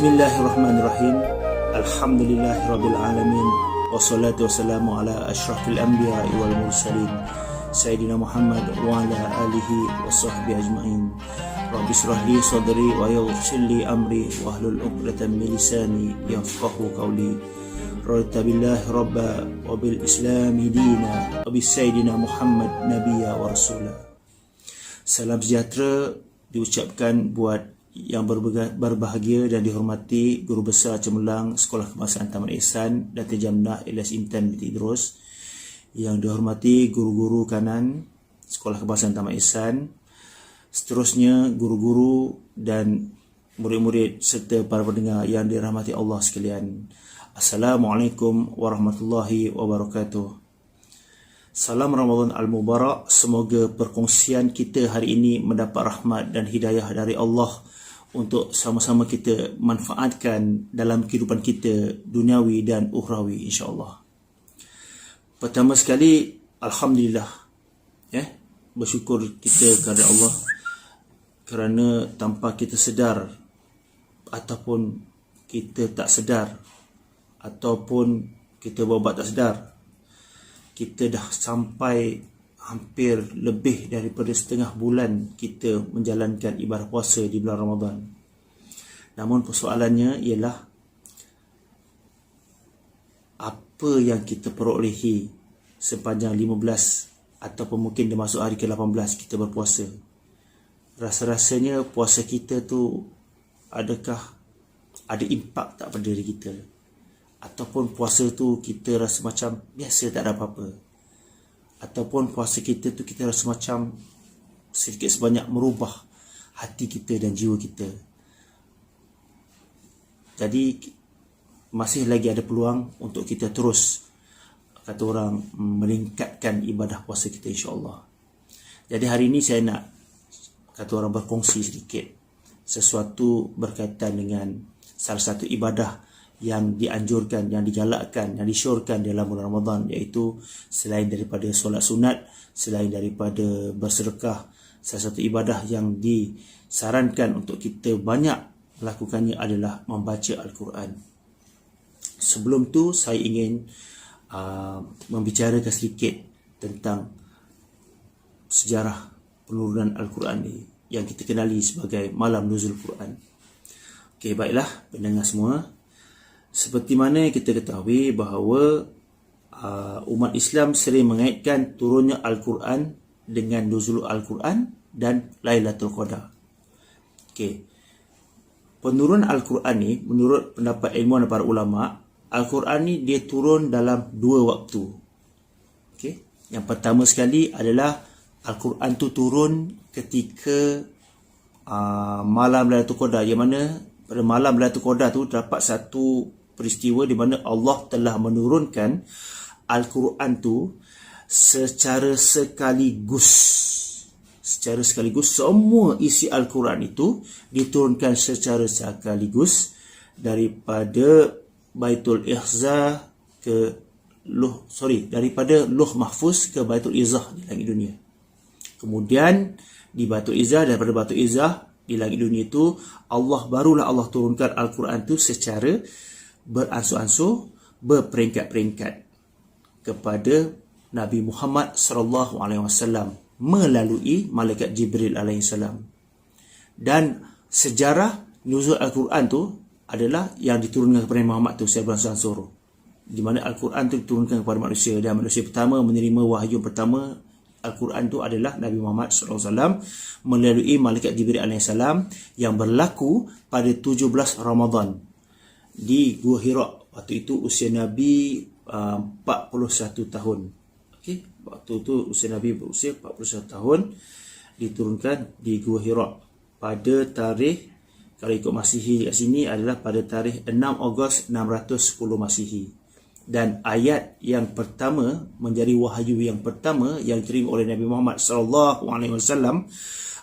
Bismillahirrahmanirrahim. Alhamdulillahirabbil alamin. Wassalatu wassalamu ala asyrafil anbiya'i wal mursalin Sayyidina Muhammad wa ala alihi wa sahbihi ajma'in. Rabbi shrah li sadri wa yassir li amri wa hlul 'uqdatam min lisani yafqahu qawli. Raditu billahi rabba wa bil islami dina wa bis sayyidina Muhammad nabiyya wa rasula. Salam sejahtera diucapkan buat yang berbahagia dan dihormati Guru Besar Cemerlang Sekolah Kebangsaan Taman Ihsan Datin Jamnah Ilyas Intan binti Idrus, yang dihormati guru-guru kanan Sekolah Kebangsaan Taman Ihsan, seterusnya guru-guru dan murid-murid serta para pendengar yang dirahmati Allah sekalian. Assalamualaikum warahmatullahi wabarakatuh. Salam Ramadan Al-Mubarak. Semoga perkongsian kita hari ini mendapat rahmat dan hidayah dari Allah untuk sama-sama kita manfaatkan dalam kehidupan kita duniawi dan ukhrawi, insya-Allah. Pertama sekali, alhamdulillah, bersyukur kita kepada Allah kerana tanpa kita sedar ataupun kita tak sedar ataupun kita buat tak sedar, kita dah sampai hampir lebih daripada setengah bulan kita menjalankan ibadah puasa di bulan Ramadan. Namun persoalannya ialah apa yang kita perolehi sepanjang 15 ataupun mungkin dah masuk hari ke-18 kita berpuasa. Rasa-rasanya puasa kita tu adakah ada impak tak pada diri kita? Ataupun puasa tu kita rasa macam biasa, tak ada apa-apa. Ataupun puasa kita tu kita rasa macam sedikit sebanyak merubah hati kita dan jiwa kita. Jadi masih lagi ada peluang untuk kita terus, kata orang, meningkatkan ibadah puasa kita, insya-Allah. Jadi hari ini saya nak, kata orang, berkongsi sedikit sesuatu berkaitan dengan salah satu ibadah yang dianjurkan, yang digalakkan, yang disyorkan dalam bulan Ramadan, iaitu selain daripada solat sunat, selain daripada bersedekah, salah satu ibadah yang disarankan untuk kita banyak melakukannya adalah membaca Al-Quran. Sebelum tu saya ingin membicarakan sedikit tentang sejarah penurunan Al-Quran ini yang kita kenali sebagai Malam Nuzul Quran. Okey, baiklah pendengar semua. Seperti mana kita ketahui bahawa umat Islam sering mengaitkan turunnya Al-Quran dengan nuzul Al-Quran dan Lailatul Qadar. Okey. Penurunan Al-Quran ni, menurut pendapat ilmuwan dan para ulama, Al-Quran ni dia turun dalam dua waktu. Okey. Yang pertama sekali adalah Al-Quran tu turun ketika malam Lailatul Qadar, yang mana pada malam Lailatul Qadar tu dapat satu peristiwa di mana Allah telah menurunkan Al-Quran tu secara sekaligus. Secara sekaligus, semua isi Al-Quran itu diturunkan secara sekaligus daripada Baitul Izzah ke daripada Lauh Mahfuz ke Baitul Izzah di langit dunia. Kemudian di Baitul Izzah, daripada Baitul Izzah di langit dunia itu, barulah Allah turunkan Al-Quran itu secara beransur-ansur, berperingkat-peringkat kepada Nabi Muhammad sallallahu alaihi wasallam melalui malaikat Jibril alaihi salam. Dan sejarah nuzul Al-Quran tu adalah yang diturunkan kepada Muhammad tu secara beransur-ansur, di mana Al-Quran tu diturunkan kepada manusia, dan manusia pertama menerima wahyu pertama Al-Quran tu adalah Nabi Muhammad SAW melalui malaikat Jibril alaihi salam, yang berlaku pada 17 Ramadan di Gua Hira. Waktu itu usia Nabi 41 tahun. Okey, waktu itu usia Nabi berusia 41 tahun, diturunkan di Gua Hira pada tarikh, kalau ikut Masihi kat sini, adalah pada tarikh 6 Ogos 610 Masihi. Dan ayat yang pertama, menjadi wahyu yang pertama yang diterima oleh Nabi Muhammad SAW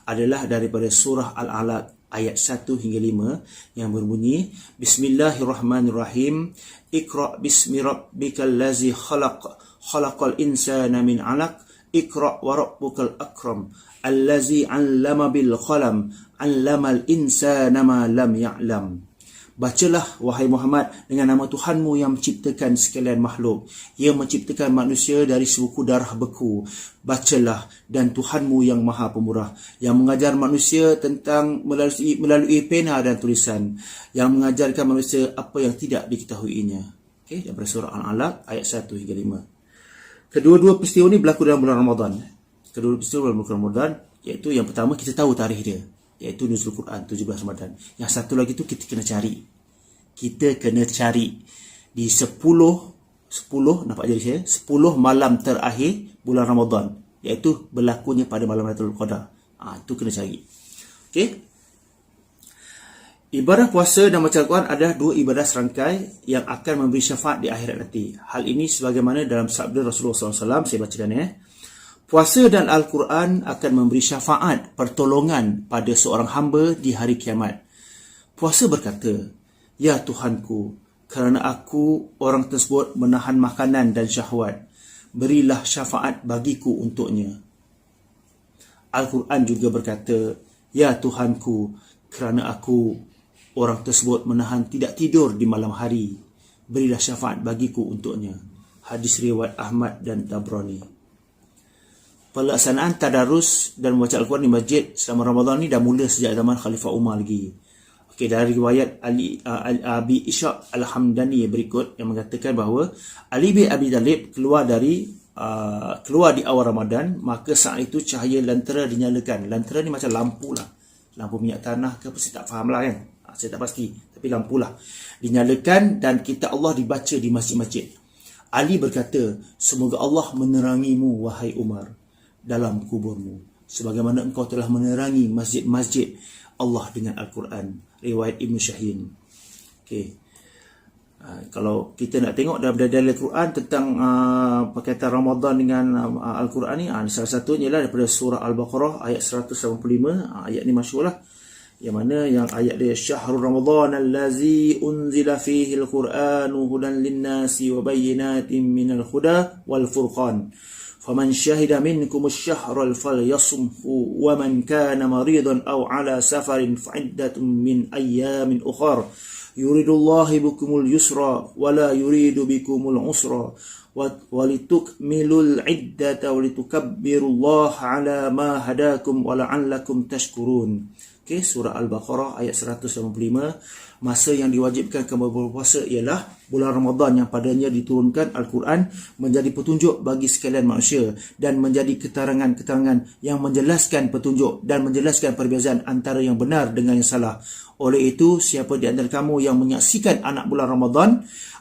adalah daripada surah Al-Alaq ayat 1 hingga 5 yang berbunyi, Bismillahirrahmanirrahim. Iqra bismi rabbikal ladzi khalaq, khalaqal insana min 'alaq, iqra wa rabbukal akram, allazi 'allama bil qalam, 'allamal insana ma lam ya'lam. Bacalah wahai Muhammad dengan nama Tuhanmu yang menciptakan sekalian makhluk, yang menciptakan manusia dari sebuku darah beku. Bacalah, dan Tuhanmu yang Maha Pemurah, yang mengajar manusia tentang melalui pena dan tulisan, yang mengajarkan manusia apa yang tidak diketahuinya. Okey, daripada surah Al-Alaq ayat 1 hingga 5. Kedua-dua peristiwa ini berlaku dalam bulan Ramadan. Kedua peristiwa dalam bulan Ramadan, iaitu yang pertama kita tahu tarikh dia, iaitu Nuzul Quran 17 Ramadan. Yang satu lagi tu kita kena cari. Kita kena cari di 10 nampak jadi saya 10 malam terakhir bulan Ramadan, iaitu berlakunya pada malam Lailatul Qadar. Itu kena cari. Okey. Ibadah puasa dan baca Al-Quran adalah dua ibadah serangkai yang akan memberi syafaat di akhirat nanti. Hal ini sebagaimana dalam sabda Rasulullah SAW, saya bacakan ya. Puasa dan Al-Quran akan memberi syafaat pertolongan pada seorang hamba di hari kiamat. Puasa berkata, "Ya Tuhanku, kerana aku orang tersebut menahan makanan dan syahwat, berilah syafaat bagiku untuknya." Al-Quran juga berkata, "Ya Tuhanku, kerana aku orang tersebut menahan tidak tidur di malam hari, berilah syafaat bagiku untuknya." Hadis riwayat Ahmad dan Tabrani. Pelaksanaan tadarus dan membaca Al-Quran di masjid selama Ramadan ni dah mula sejak zaman Khalifah Umar lagi. Okey, dari riwayat Abi Ishaq Al-Hamdani berikut yang mengatakan bahawa Ali bin Abi Talib keluar di awal Ramadan, maka saat itu cahaya lentera dinyalakan. Lentera ni macam lampu lah. Lampu minyak tanah ke apa, saya tak faham lah kan. Saya tak pasti, tapi lampu lah. Dinyalakan dan kitab Allah dibaca di masjid-masjid. Ali berkata, "Semoga Allah menerangimu wahai Umar dalam kuburmu, sebagaimana engkau telah menerangi masjid-masjid Allah dengan Al-Quran." Riwayat Ibn Shahin. Okay. Kalau kita nak tengok dalam dalil Al-Quran tentang berkaitan Ramadan dengan Al-Quran ni, salah satunya ialah daripada surah Al-Baqarah ayat 185. Ayat ni masyhur lah, yang mana yang ayat dia, "Syahrul Ramadan allazi unzila fihi al-Qur'anu hudan lin-nasi wa bayyinatin minal huda wal furqan. فَمَنْ شَهِدَ مِنْكُمُ الشَّهْرَ فَلْيَصُمْهُ وَمَنْ كَانَ مَرِيضًا أَوْ عَلَى سَفَرٍ فَعِدَّةٌ مِنْ أَيَّامٍ أُخَرَ يُرِيدُ اللَّهُ بِكُمُ الْيُسْرَ وَلَا يُرِيدُ بِكُمُ الْعُسْرَ وَلِتُكْمِلُوا الْعِدَّةَ وَلِتُكَبِّرُوا اللَّهَ عَلَى مَا هَدَاكُمْ وَلَعَلَّكُمْ تَشْكُرُونَ." Okay, surah Al-Baqarah ayat 185. Masa yang diwajibkan kamu berpuasa ialah bulan Ramadan, yang padanya diturunkan Al-Quran menjadi petunjuk bagi sekalian manusia dan menjadi keterangan-keterangan yang menjelaskan petunjuk dan menjelaskan perbezaan antara yang benar dengan yang salah. Oleh itu, siapa di antara kamu yang menyaksikan anak bulan Ramadan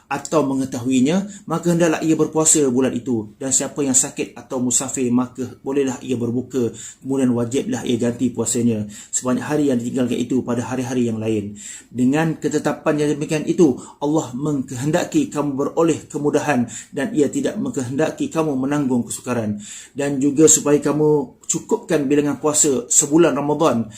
atau mengetahuinya, maka hendaklah ia berpuasa bulan itu. Dan siapa yang sakit atau musafir, maka bolehlah ia berbuka, kemudian wajiblah ia ganti puasanya sebanyak hari yang ditinggalkan itu pada hari-hari yang lain. Dengan ketetapan yang demikian itu, Allah mengkehendaki kamu beroleh kemudahan dan ia tidak mengkehendaki kamu menanggung kesukaran. Dan juga supaya kamu cukupkan bilangan puasa sebulan Ramadan,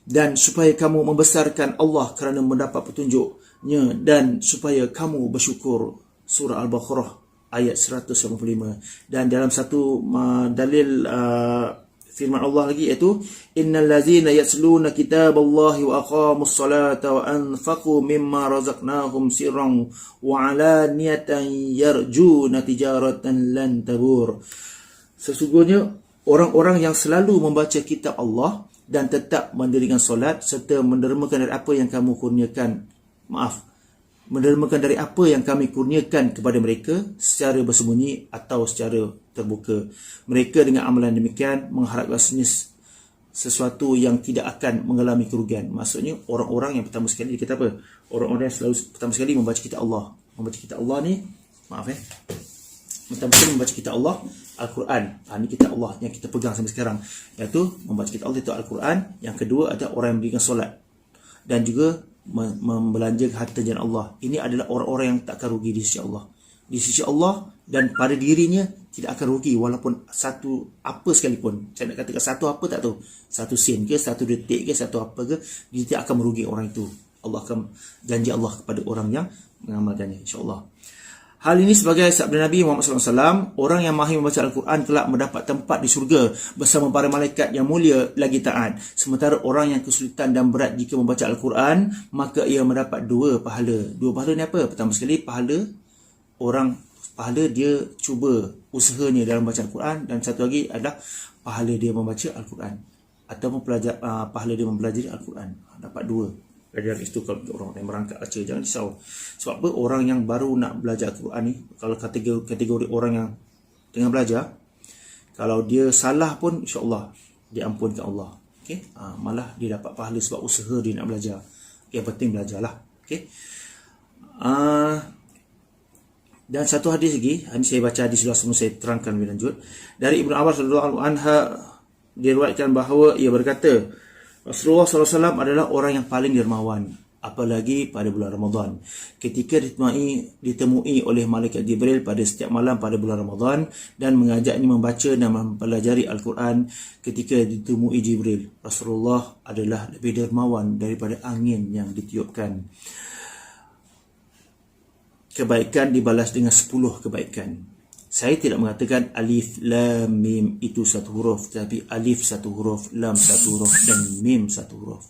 dan supaya kamu membesarkan Allah kerana mendapat petunjuknya, dan supaya kamu bersyukur. Surah Al-Baqarah ayat 185. Dan dalam satu dalil firman Allah lagi, iaitu, "Innal ladzina yatluna kitaballahi wa aqamus salata wa anfaqu mimma razaqnahum sirran wa alaniyatan yarjuna tijaratan lan tabur." Sesungguhnya orang-orang yang selalu membaca kitab Allah dan tetap mendirikan solat serta mendermakan dari apa yang kamu kurniakan, mendermakan dari apa yang kami kurniakan kepada mereka secara bersembunyi atau secara terbuka. Mereka dengan amalan demikian mengharapkan sesuatu yang tidak akan mengalami kerugian. Maksudnya orang-orang yang pertama sekali dikata apa? Orang-orang yang selalu pertama sekali membaca kitab Allah. Membaca kitab Allah ni, pertama sekali membaca kitab Allah, Al-Quran. Ini kitab Allah yang kita pegang sampai sekarang, iaitu membaca kitab Allah, itu Al-Quran. Yang kedua adalah orang yang mendirikan solat dan juga membelanjakan harta jalan Allah. Ini adalah orang-orang yang tak akan rugi di sisi Allah. Di sisi Allah dan pada dirinya tidak akan rugi walaupun satu apa sekalipun. Saya nak katakan satu apa tak tahu. Satu sen ke, satu detik ke, satu apa ke, dia tidak akan merugi orang itu. Allah akan, janji Allah kepada orang yang mengamalkannya, insya-Allah. Hal ini sebagai sabda Nabi Muhammad SAW, orang yang mahir membaca Al-Quran kelak mendapat tempat di syurga bersama para malaikat yang mulia lagi taat. Sementara orang yang kesulitan dan berat jika membaca Al-Quran, maka ia mendapat dua pahala. Dua pahala ni apa? Pertama sekali, pahala dia cuba usahanya dalam membaca Al-Quran, dan satu lagi adalah pahala dia membaca Al-Quran ataupun pahala dia mempelajari Al-Quran. Dapat dua. Dari itu kalau orang yang merangkak baca, jangan risau. Sebab apa? Orang yang baru nak belajar Al-Quran ni, kalau kategori orang yang tengah belajar, kalau dia salah pun insya-Allah diampunkan Allah. Okey, malah dia dapat pahala sebab usaha dia nak belajar. Yang penting belajarlah. Okey. Dan satu hadis lagi, ini saya baca hadis sebelum saya terangkan lebih lanjut. Dari Ibnu Abbas radhiyallahu anha diriwayatkan bahawa ia berkata, Rasulullah SAW adalah orang yang paling dermawan, apalagi pada bulan Ramadan. Ketika ditemui oleh malaikat Jibril pada setiap malam pada bulan Ramadan dan mengajaknya membaca dan mempelajari Al-Quran, ketika ditemui Jibril, Rasulullah adalah lebih dermawan daripada angin yang ditiupkan. Kebaikan dibalas dengan 10 kebaikan. Saya tidak mengatakan alif, lam, mim itu satu huruf, tapi alif satu huruf, lam satu huruf dan mim satu huruf.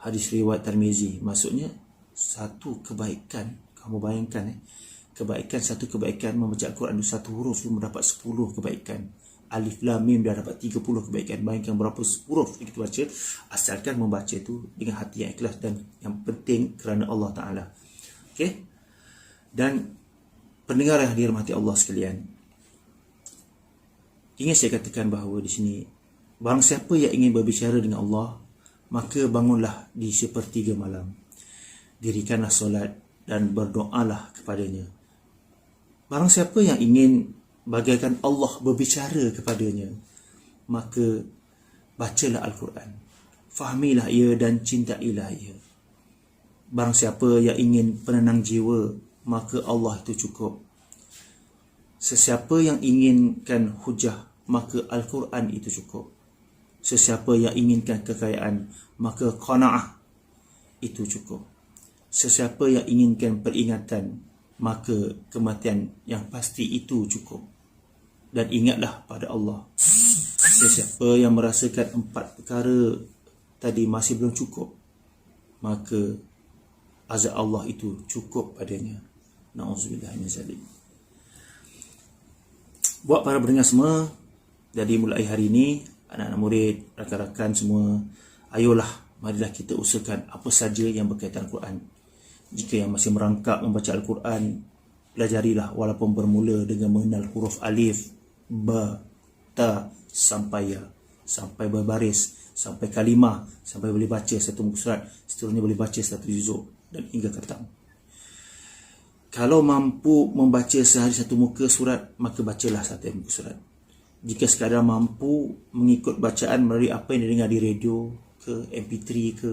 Hadis riwayat Tirmizi. Maksudnya satu kebaikan. Kamu bayangkan kebaikan, satu kebaikan membaca Al-Quran itu satu huruf itu mendapat 10 kebaikan. Alif, lam, mim dah dapat 30 kebaikan. Bayangkan berapa huruf yang kita baca, asalkan membaca itu dengan hati yang ikhlas dan yang penting kerana Allah Ta'ala. Okey? Dan pendengar yang dirahmati Allah sekalian, ingin saya katakan bahawa di sini, barang siapa yang ingin berbicara dengan Allah, maka bangunlah di sepertiga malam, dirikanlah solat dan berdoalah kepadanya. Barang siapa yang ingin bagaikan Allah berbicara kepadanya, maka bacalah Al-Quran, fahamilah ia dan cintailah ia. Barang siapa yang ingin penenang jiwa, maka Allah itu cukup. Sesiapa yang inginkan hujah, maka Al-Quran itu cukup. Sesiapa yang inginkan kekayaan, maka qanaah itu cukup. Sesiapa yang inginkan peringatan, maka kematian yang pasti itu cukup. Dan ingatlah pada Allah. Sesiapa yang merasakan 4 perkara tadi masih belum cukup, maka azab Allah itu cukup padanya. Na'udzubillah min zalik. Buat para pendengar semua, jadi mulai hari ini, anak-anak murid, rakan-rakan semua, ayolah, marilah kita usahakan apa saja yang berkaitan Al-Quran. Jika yang masih merangkak membaca Al-Quran, pelajarilah walaupun bermula dengan mengenal huruf alif, ba, ta, sampai ya, sampai berbaris, sampai kalimah, sampai boleh baca satu muka surat, seterusnya boleh baca satu juzuk dan hingga khatam. Kalau mampu membaca sehari satu muka surat, maka bacalah satu muka surat. Jika sekadar mampu mengikut bacaan melalui apa yang didengar di radio ke, MP3 ke,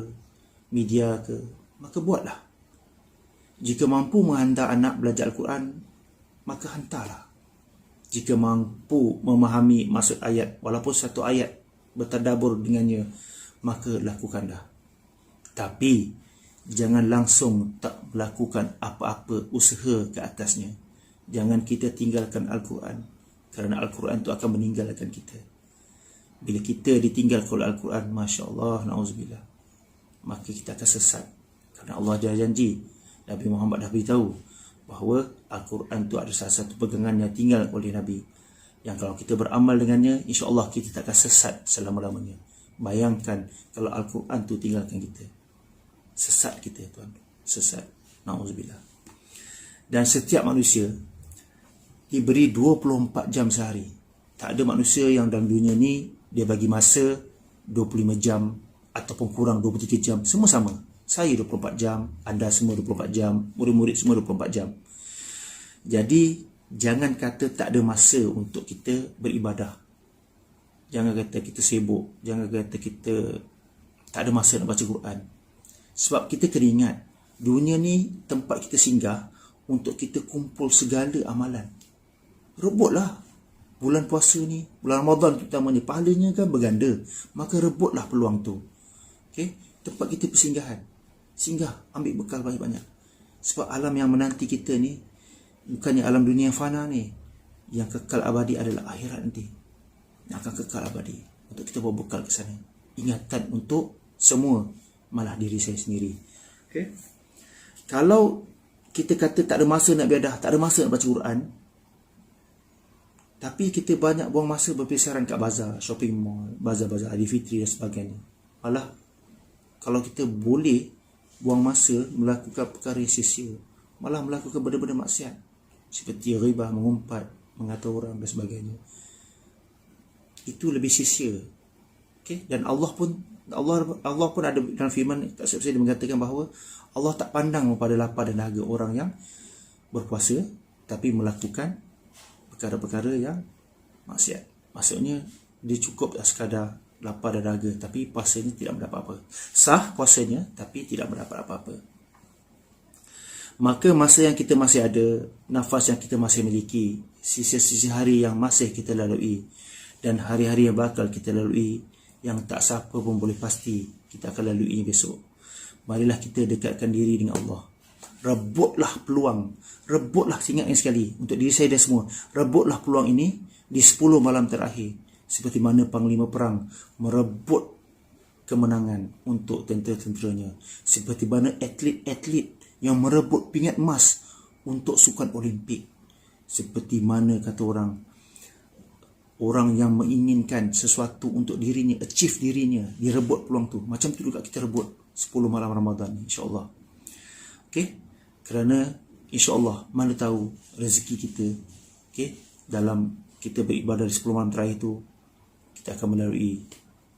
media ke, maka buatlah. Jika mampu menghantar anak belajar Al-Quran, maka hantarlah. Jika mampu memahami maksud ayat, walaupun satu ayat bertadabur dengannya, maka lakukanlah. Tapi jangan langsung tak melakukan apa-apa usaha ke atasnya. Jangan kita tinggalkan Al-Quran, kerana Al-Quran itu akan meninggalkan kita. Bila kita ditinggalkan oleh Al-Quran, Masya Allah, na'udzubillah, maka kita akan sesat. Kerana Allah dah janji, Nabi Muhammad dah beritahu bahawa Al-Quran itu ada salah satu pegangan yang tinggal oleh Nabi, yang kalau kita beramal dengannya, insya Allah kita tak akan sesat selama-lamanya. Bayangkan kalau Al-Quran itu tinggalkan kita, sesat kita tuan, sesat. Na'udzubillah. Dan setiap manusia diberi 24 jam sehari. Tak ada manusia yang dalam dunia ni dia bagi masa 25 jam ataupun kurang 23 jam. Semua sama. Saya 24 jam, anda semua 24 jam, murid-murid semua 24 jam. Jadi jangan kata tak ada masa untuk kita beribadah. Jangan kata kita sibuk, jangan kata kita tak ada masa nak baca Quran. Sebab kita kena ingat, dunia ni tempat kita singgah untuk kita kumpul segala amalan. Rebutlah bulan puasa ni, bulan Ramadan terutamanya, pahalanya kan berganda. Maka rebutlah peluang tu. Okay? Tempat kita persinggahan. Singgah, ambil bekal banyak-banyak. Sebab alam yang menanti kita ni, Bukannya alam dunia yang fana ni. Yang kekal abadi adalah akhirat nanti, yang akan kekal abadi. Untuk kita bawa bekal ke sana. Ingatan untuk semua, malah diri saya sendiri. Okay? Kalau kita kata tak ada masa nak beriadah, tak ada masa nak baca Quran, tapi kita banyak buang masa berpisaran kat bazar, shopping mall, bazar-bazar Aidilfitri dan sebagainya. Malah kalau kita boleh buang masa melakukan perkara yang sia-sia, malah melakukan benda-benda maksiat seperti ghibah, mengumpat, mengata orang dan sebagainya, itu lebih sia-sia. Okay? Dan Allah pun ada dalam firman tak saya mengatakan bahawa Allah tak pandang pada lapar dan dahaga orang yang berpuasa tapi melakukan perkara-perkara yang maksiat. Maksudnya dia cukup sekadar lapar dan dahaga tapi puasanya tidak mendapat apa. Sah puasanya tapi tidak mendapat apa-apa. Maka masa yang kita masih ada, nafas yang kita masih miliki, sisa-sisa hari yang masih kita lalui, dan hari-hari yang bakal kita lalui, yang tak siapa pun boleh pasti kita akan lalui besok. Marilah kita dekatkan diri dengan Allah. Rebutlah peluang. Rebutlah, ingat sekali untuk diri saya dan semua. Rebutlah peluang ini di 10 malam terakhir. Seperti mana panglima perang merebut kemenangan untuk tentera-tenteranya. Seperti mana atlet-atlet yang merebut pingat emas untuk sukan Olimpik. Seperti mana kata orang yang menginginkan sesuatu untuk dirinya, achieve dirinya, direbut peluang tu. Macam tu juga kita rebut 10 malam Ramadan ni, insya-Allah. Okey? Kerana insya-Allah mana tahu rezeki kita, okey, dalam kita beribadah di 10 malam terakhir tu, kita akan melalui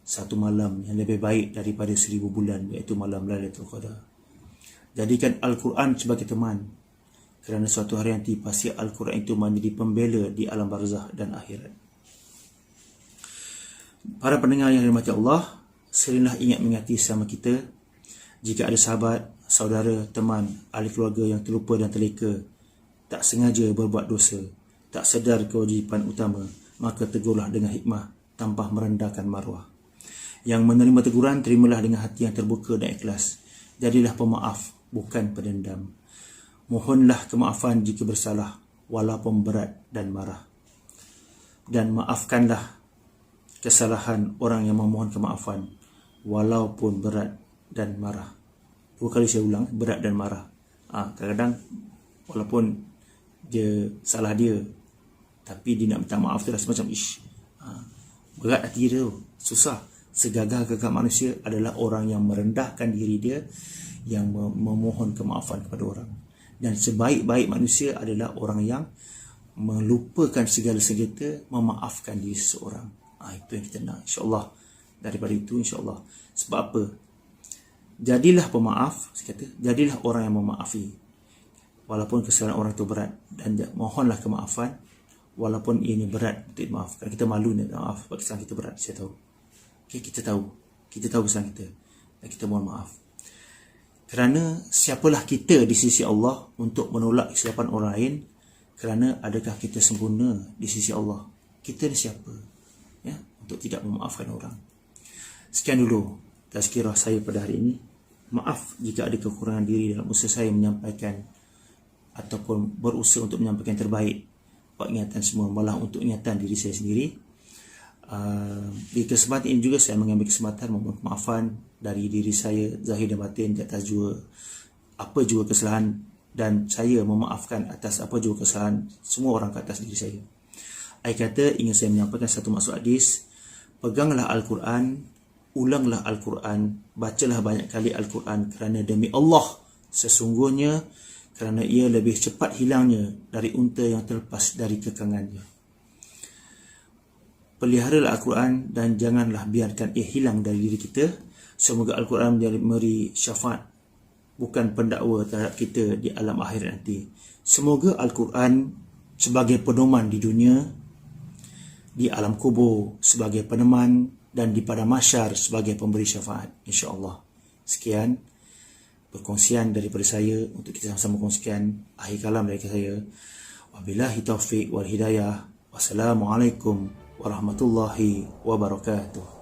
satu malam yang lebih baik daripada 1000 bulan, iaitu malam Lailatul Qadar. Jadikan Al-Quran sebagai teman, kerana suatu hari nanti pasti Al-Quran itu menjadi pembela di alam barzah dan akhirat. Para pendengar yang dirahmati Allah, seringlah ingat mengingati sama kita. Jika ada sahabat, saudara, teman, ahli keluarga yang terlupa dan terleka, tak sengaja berbuat dosa, tak sedar kewajipan utama, maka tegurlah dengan hikmah tanpa merendahkan maruah. Yang menerima teguran, terimalah dengan hati yang terbuka dan ikhlas. Jadilah pemaaf, bukan pendendam. Mohonlah kemaafan jika bersalah, walaupun berat dan marah. Dan maafkanlah kesalahan orang yang memohon kemaafan, walaupun berat dan marah. 2 kali saya ulang, berat dan marah. Kadang-kadang walaupun dia salah dia, tapi dia nak minta maaf tu rasa macam berat hati dia tu, susah. Segagah-gagah manusia adalah orang yang merendahkan diri dia, yang memohon kemaafan kepada orang. Dan sebaik-baik manusia adalah orang yang melupakan segala sengketa, memaafkan diri seseorang. Itu yang kita nak, insya-Allah. Daripada itu, insya-Allah. Sebab apa? Jadilah pemaaf, saya kata, jadilah orang yang memaafi. Walaupun kesalahan orang itu berat, dan mohonlah kemaafan walaupun ini berat untuk dimaafkan. Kita malu nak maaf sebab kesalahan kita berat, saya tahu. Okay, kita tahu kesalahan kita, dan kita mohon maaf. Kerana siapalah kita di sisi Allah untuk menolak kesilapan orang lain? Kerana adakah kita sempurna di sisi Allah? Kita ni siapa, ya, untuk tidak memaafkan orang? Sekian dulu tazkirah saya pada hari ini. Maaf jika ada kekurangan diri dalam usaha saya menyampaikan ataupun berusaha untuk menyampaikan terbaik buat ingatan semua, malah untuk ingatan diri saya sendiri. Di kesempatan ini juga saya mengambil kesempatan memohon maafan dari diri saya zahir dan batin di atas apa juga kesalahan, dan saya memaafkan atas apa juga kesalahan semua orang ke atas diri saya. Kata ingin saya menyampaikan satu maksud hadis: peganglah Al-Quran, ulanglah Al-Quran, bacalah banyak kali Al-Quran, kerana demi Allah sesungguhnya, kerana ia lebih cepat hilangnya dari unta yang terlepas dari kekangannya. Peliharalah Al-Quran dan janganlah biarkan ia hilang dari diri kita. Semoga Al-Quran memberi syafaat, bukan pendakwa terhadap kita di alam akhirat nanti. Semoga Al-Quran sebagai pedoman di dunia, di alam kubur sebagai peneman, dan di pada mahsyar sebagai pemberi syafaat, insya-Allah. Sekian perkongsian daripada saya untuk kita sama-sama kongsikan. Akhir kalam dari saya. Wabillahi taufiq wal hidayah. Wassalamualaikum warahmatullahi wabarakatuh.